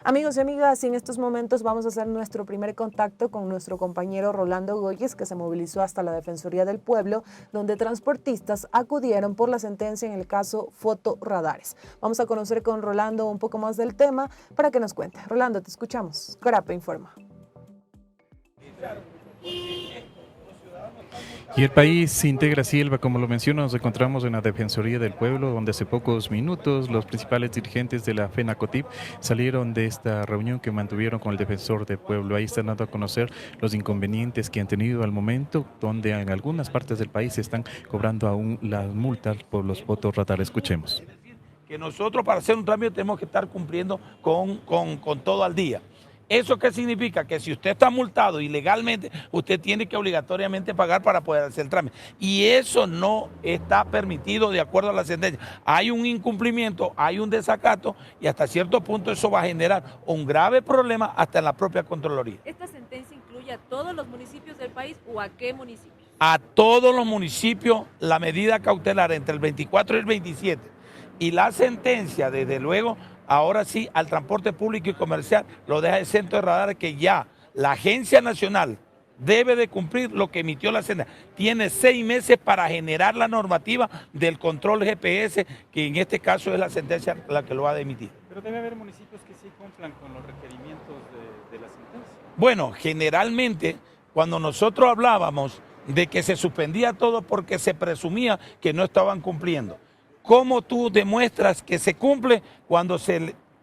Amigos y amigas, y en estos momentos vamos a hacer nuestro primer contacto con nuestro compañero Rolando Goyes, que se movilizó hasta la Defensoría del Pueblo, donde transportistas acudieron por la sentencia en el caso Fotoradares. Vamos a conocer con Rolando un poco más del tema para que nos cuente. Rolando, te escuchamos. Corape informa. Y el país se integra, Silva, como lo menciono, nos encontramos en la Defensoría del Pueblo, donde hace pocos minutos los principales dirigentes de la FENACOTIP salieron de esta reunión que mantuvieron con el Defensor del Pueblo. Ahí están dando a conocer los inconvenientes que han tenido al momento, donde en algunas partes del país se están cobrando aún las multas por los fotorradares. Escuchemos. Que nosotros para hacer un trámite tenemos que estar cumpliendo con todo al día. ¿Eso qué significa? Que si usted está multado ilegalmente, usted tiene que obligatoriamente pagar para poder hacer el trámite. Y eso no está permitido de acuerdo a la sentencia. Hay un incumplimiento, hay un desacato y hasta cierto punto eso va a generar un grave problema hasta en la propia Contraloría. ¿Esta sentencia incluye a todos los municipios del país o a qué municipios? A todos los municipios la medida cautelar entre el 24 y el 27. Y la sentencia, desde luego, ahora sí, al transporte público y comercial lo deja exento de radares, que ya la Agencia Nacional debe de cumplir lo que emitió la sentencia. Tiene 6 meses para generar la normativa del control GPS, que en este caso es la sentencia la que lo va a emitir. Pero debe haber municipios que sí cumplan con los requerimientos de la sentencia. Bueno, generalmente, cuando nosotros hablábamos de que se suspendía todo porque se presumía que no estaban cumpliendo, ¿cómo tú demuestras que se cumple cuando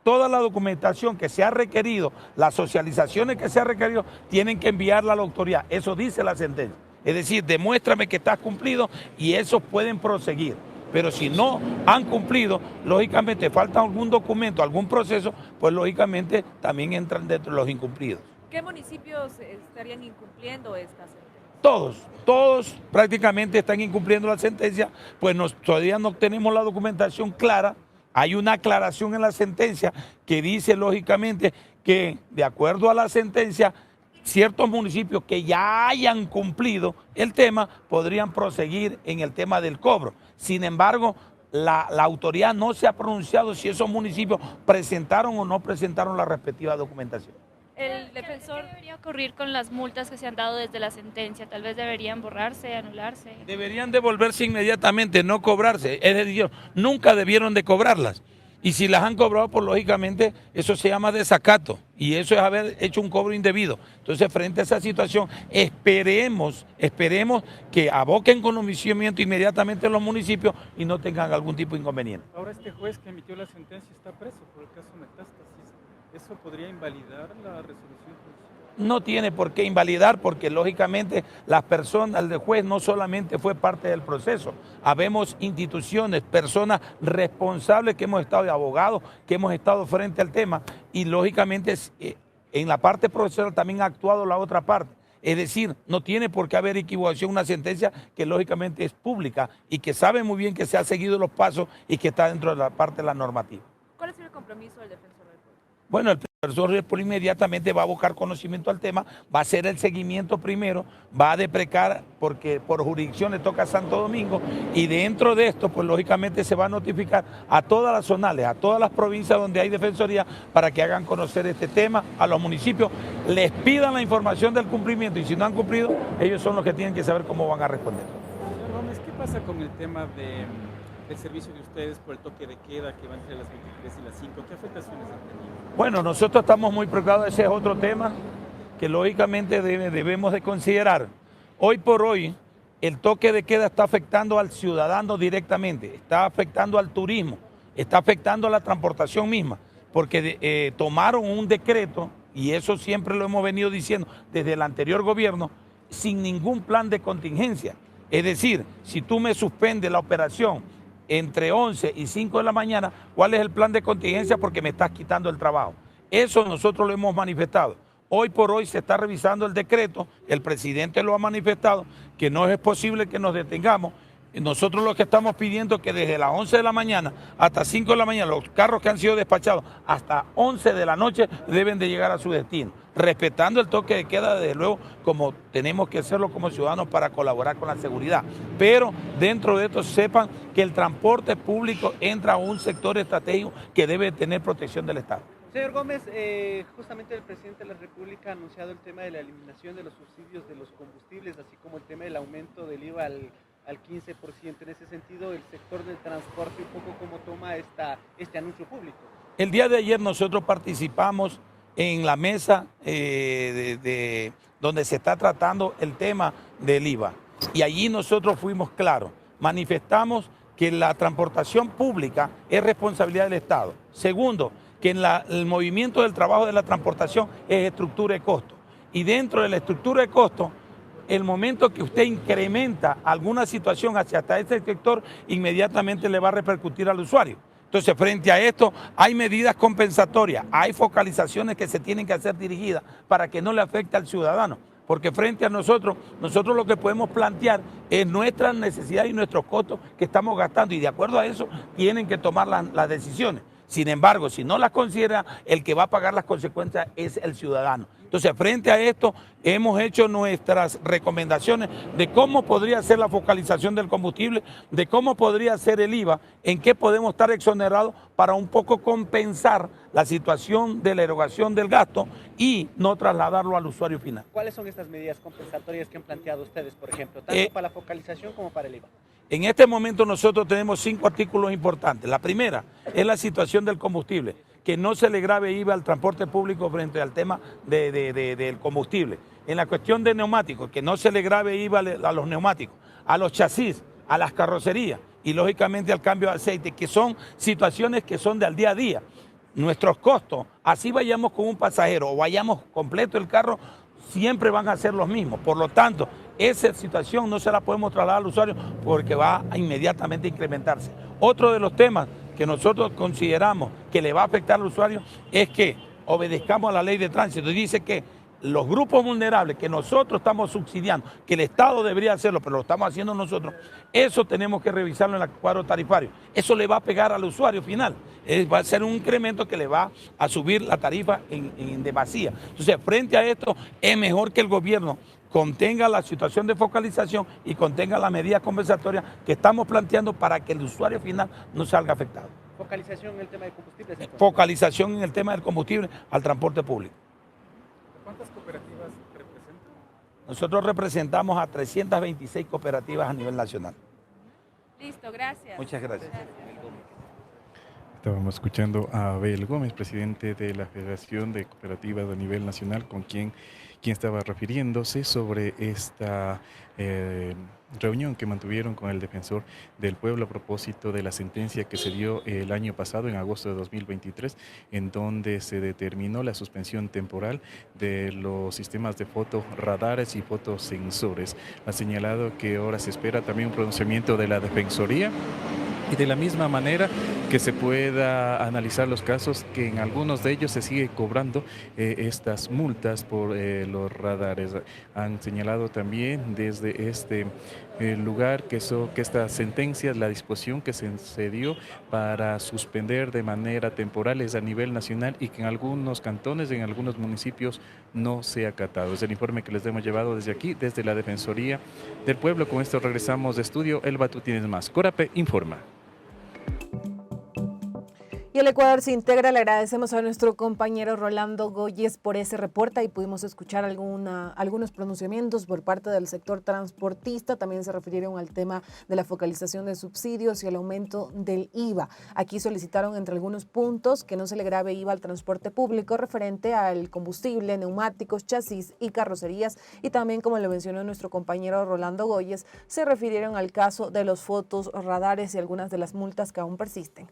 toda la documentación que se ha requerido, las socializaciones que se ha requerido, tienen que enviarla a la autoridad? Eso dice la sentencia. Es decir, demuéstrame que estás cumplido y esos pueden proseguir. Pero si no han cumplido, lógicamente falta algún documento, algún proceso, pues lógicamente también entran dentro de los incumplidos. ¿Qué municipios estarían incumpliendo esta sentencia? Todos prácticamente están incumpliendo la sentencia, pues todavía no tenemos la documentación clara. Hay una aclaración en la sentencia que dice lógicamente que de acuerdo a la sentencia, ciertos municipios que ya hayan cumplido el tema podrían proseguir en el tema del cobro. Sin embargo, la autoridad no se ha pronunciado si esos municipios presentaron o no presentaron la respectiva documentación. El defensor... ¿Qué debería ocurrir con las multas que se han dado desde la sentencia? Tal vez deberían borrarse, anularse. Deberían devolverse inmediatamente, no cobrarse. Es decir, nunca debieron de cobrarlas. Y si las han cobrado, pues lógicamente eso se llama desacato. Y eso es haber hecho un cobro indebido. Entonces, frente a esa situación, esperemos que aboquen conocimiento inmediatamente en los municipios y no tengan algún tipo de inconveniente. Ahora este juez que emitió la sentencia está preso por el caso Metástasis. ¿Eso podría invalidar la resolución judicial? No tiene por qué invalidar porque lógicamente las personas, el juez no solamente fue parte del proceso, habemos instituciones, personas responsables que hemos estado de abogados, que hemos estado frente al tema y lógicamente en la parte procesal también ha actuado la otra parte. Es decir, no tiene por qué haber equivocación, una sentencia que lógicamente es pública y que sabe muy bien que se ha seguido los pasos y que está dentro de la parte de la normativa. ¿Cuál es el compromiso del defensor del pueblo? Bueno, el profesor del pueblo inmediatamente va a buscar conocimiento al tema, va a hacer el seguimiento primero, va a deprecar porque por jurisdicción le toca a Santo Domingo y dentro de esto, pues lógicamente se va a notificar a todas las zonales, a todas las provincias donde hay defensoría para que hagan conocer este tema, a los municipios, les pidan la información del cumplimiento y si no han cumplido, ellos son los que tienen que saber cómo van a responder. Señor Gómez, ¿qué pasa con el tema del servicio de ustedes por el toque de queda que va entre las 23 y las 5? ¿Qué afectaciones han tenido? Bueno, nosotros estamos muy preocupados, ese es otro tema que lógicamente debemos de considerar. Hoy por hoy, el toque de queda está afectando al ciudadano directamente, está afectando al turismo, está afectando a la transportación misma, porque tomaron un decreto, y eso siempre lo hemos venido diciendo desde el anterior gobierno, sin ningún plan de contingencia. Es decir, si tú me suspendes la operación entre 11 y 5 de la mañana, ¿cuál es el plan de contingencia? Porque me estás quitando el trabajo. Eso nosotros lo hemos manifestado. Hoy por hoy se está revisando el decreto, el presidente lo ha manifestado, que no es posible que nos detengamos. Nosotros lo que estamos pidiendo es que desde las 11 de la mañana hasta 5 de la mañana, los carros que han sido despachados hasta 11 de la noche deben de llegar a su destino, respetando el toque de queda, desde luego, como tenemos que hacerlo como ciudadanos para colaborar con la seguridad. Pero dentro de esto sepan que el transporte público entra a un sector estratégico que debe tener protección del Estado. Señor Gómez, justamente el presidente de la República ha anunciado el tema de la eliminación de los subsidios de los combustibles, así como el tema del aumento del IVA al 15%. En ese sentido, el sector del transporte, un poco cómo toma este anuncio público. El día de ayer nosotros participamos en la mesa donde se está tratando el tema del IVA. Y allí nosotros fuimos claros, manifestamos que la transportación pública es responsabilidad del Estado. Segundo, que en el movimiento del trabajo de la transportación es estructura de costo. Y dentro de la estructura de costo, el momento que usted incrementa alguna situación hacia este sector, inmediatamente le va a repercutir al usuario. Entonces, frente a esto, hay medidas compensatorias, hay focalizaciones que se tienen que hacer dirigidas para que no le afecte al ciudadano. Porque frente a nosotros lo que podemos plantear es nuestras necesidades y nuestros costos que estamos gastando, y de acuerdo a eso tienen que tomar las decisiones. Sin embargo, si no las considera, el que va a pagar las consecuencias es el ciudadano. Entonces, frente a esto, hemos hecho nuestras recomendaciones de cómo podría ser la focalización del combustible, de cómo podría ser el IVA, en qué podemos estar exonerados para un poco compensar la situación de la erogación del gasto y no trasladarlo al usuario final. ¿Cuáles son estas medidas compensatorias que han planteado ustedes, por ejemplo, tanto para la focalización como para el IVA? En este momento nosotros tenemos 5 artículos importantes. La primera es la situación del combustible, que no se le grave IVA al transporte público frente al tema del combustible. En la cuestión de neumáticos, que no se le grave IVA a los neumáticos, a los chasis, a las carrocerías y lógicamente al cambio de aceite, que son situaciones que son de al día a día. Nuestros costos, así vayamos con un pasajero o vayamos completo el carro, siempre van a ser los mismos. Por lo tanto, esa situación no se la podemos trasladar al usuario porque va a inmediatamente incrementarse. Otro de los temas que nosotros consideramos que le va a afectar al usuario es que obedezcamos a la ley de tránsito. Y dice que los grupos vulnerables que nosotros estamos subsidiando, que el Estado debería hacerlo, pero lo estamos haciendo nosotros, eso tenemos que revisarlo en el cuadro tarifario. Eso le va a pegar al usuario final. Va a ser un incremento que le va a subir la tarifa en demasía. Entonces, frente a esto, es mejor que el gobierno contenga la situación de focalización y contenga las medidas compensatorias que estamos planteando para que el usuario final no salga afectado. Focalización en el tema de combustibles. Focalización en el tema del combustible al transporte público. ¿Cuántas cooperativas representan? Nosotros representamos a 326 cooperativas a nivel nacional. Listo, gracias. Muchas gracias. Estábamos escuchando a Abel Gómez, presidente de la Federación de Cooperativas a nivel nacional, con quien estaba refiriéndose sobre esta reunión que mantuvieron con el defensor del pueblo a propósito de la sentencia que se dio el año pasado, en agosto de 2023, en donde se determinó la suspensión temporal de los sistemas de fotorradares y fotosensores. Ha señalado que ahora se espera también un pronunciamiento de la Defensoría, y de la misma manera que se pueda analizar los casos que en algunos de ellos se sigue cobrando estas multas por los radares. Han señalado también desde este lugar que esta sentencia, la disposición que se dio para suspender de manera temporal es a nivel nacional y que en algunos cantones, en algunos municipios no se ha acatado. Es el informe que les hemos llevado desde aquí, desde la Defensoría del Pueblo. Con esto regresamos de estudio. Elba, tú tienes más. Corape informa. Y el Ecuador se integra. Le agradecemos a nuestro compañero Rolando Goyes por ese reporte y pudimos escuchar algunos pronunciamientos por parte del sector transportista. También se refirieron al tema de la focalización de subsidios y el aumento del IVA. Aquí solicitaron entre algunos puntos que no se le grave IVA al transporte público referente al combustible, neumáticos, chasis y carrocerías. Y también, como lo mencionó nuestro compañero Rolando Goyes, se refirieron al caso de los fotos, radares y algunas de las multas que aún persisten.